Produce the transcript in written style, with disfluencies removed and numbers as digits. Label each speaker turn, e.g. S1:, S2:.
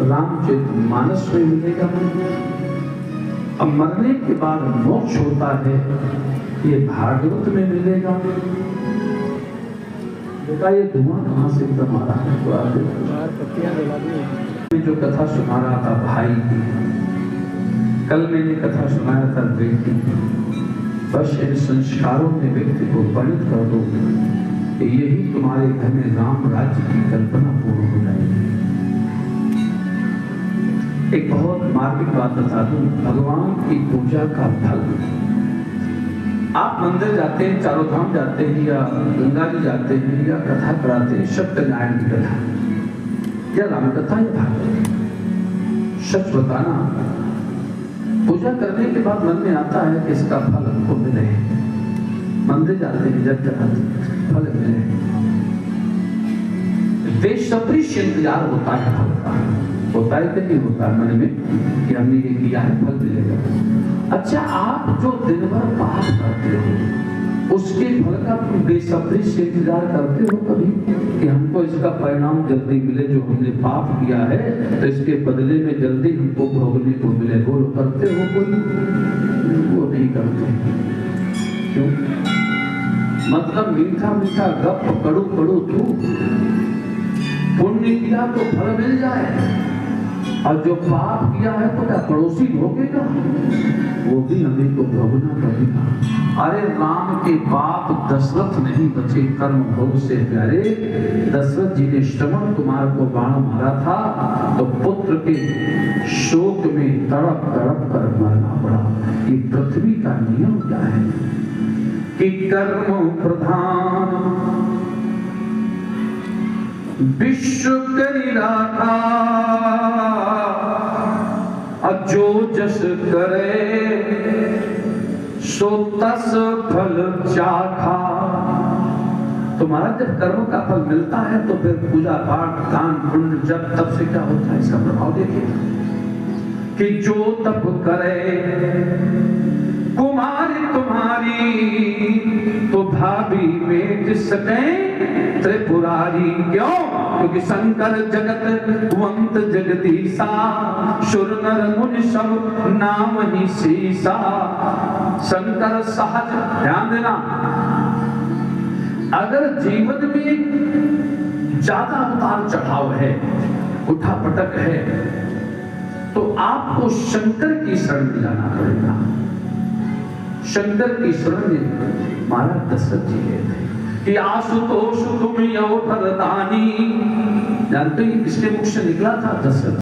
S1: रामचरितमानस में मिलेगा। अब मरने के बाद मोक्ष होता है, ये भागवत में मिलेगा। बेटा ये धुआं कहाँ से एकदम आ रहा है? तो आगे जो कथा सुना रहा था भाई की, कल मैंने कथा सुनाया था बेटी। बस इन संस्कारों में व्यक्ति को परिणत कर दो कि यही तुम्हारे घर में राम राज्य की कल्पना पूर्ण हो जाएगी। एक बहुत मार्मिक बात बता दूं, भगवान की पूजा का फल, आप मंदिर जाते हैं, चारों धाम जाते हैं, या गंगा जी जाते हैं, या कथा कराते हैं, सत्यनारायण की कथा या राम कथा या भागवत, सच बताना, पूजा करने के बाद मन में आता है कि इसका फल हमको मिले। मंदिर जाते हैं, जब चढ़ाते हैं, फल मिले, बेसब्री से इंतजार होता है फल का। होता है कि नहीं होता मन में कि हमने ये किया है, फल मिलेगा। अच्छा, आप जो दिन भर पाप करते हो उसके फल का बेसब्री से इंतजार करते हो कभी कि हमको इसका परिणाम जल्दी मिले? जो हमने पाप किया है तो इसके बदले में जल्दी हमको भोगने को मिले, वो करते हो कोई? वो नहीं करते। क्यों? मतलब मीठा मीठा गप, कड़ू कड़ू थूक। पुण्य किया तो फल मिल जाए, और जो पाप किया है तो क्या पड़ोसी भोगेगा? वो भी हमें को भोगना पड़ेगा। अरे राम के बाप दशरथ नहीं बचे कर्म भोग से प्यारे। दशरथ जी ने श्रवण कुमार को बाण मारा था तो पुत्र के शोक में तड़प तड़प कर मरना पड़ा। ये पृथ्वी का नियम क्या है कि कर्म प्रधान विश्व करी राखा, जो जस करे सो तस फल चाखा। तुम्हारा जब कर्म का फल मिलता है तो फिर पूजा पाठ दान पुण्य जब तब से क्या होता है, इसका प्रभाव देखिए कि जो तप करे कुमारी तुम्हारी तो भाभी बेच सके त्रिपुरारी। क्यों? क्योंकि शंकर जगत वंत जगदीशा, सुर नर मुनि सब नाम ही सीसा। शंकर सहज, ध्यान देना, अगर जीवन में ज्यादा उतार चढ़ाव है, उठा पटक है, तो आपको शंकर की शरण में जाना पड़ेगा। शंकर की शरण में महाराज दशरथ जी गए थे कि आशुतोष तुम यो फलदानी। जानते हैं किसके मुख से निकला था? दशरथ।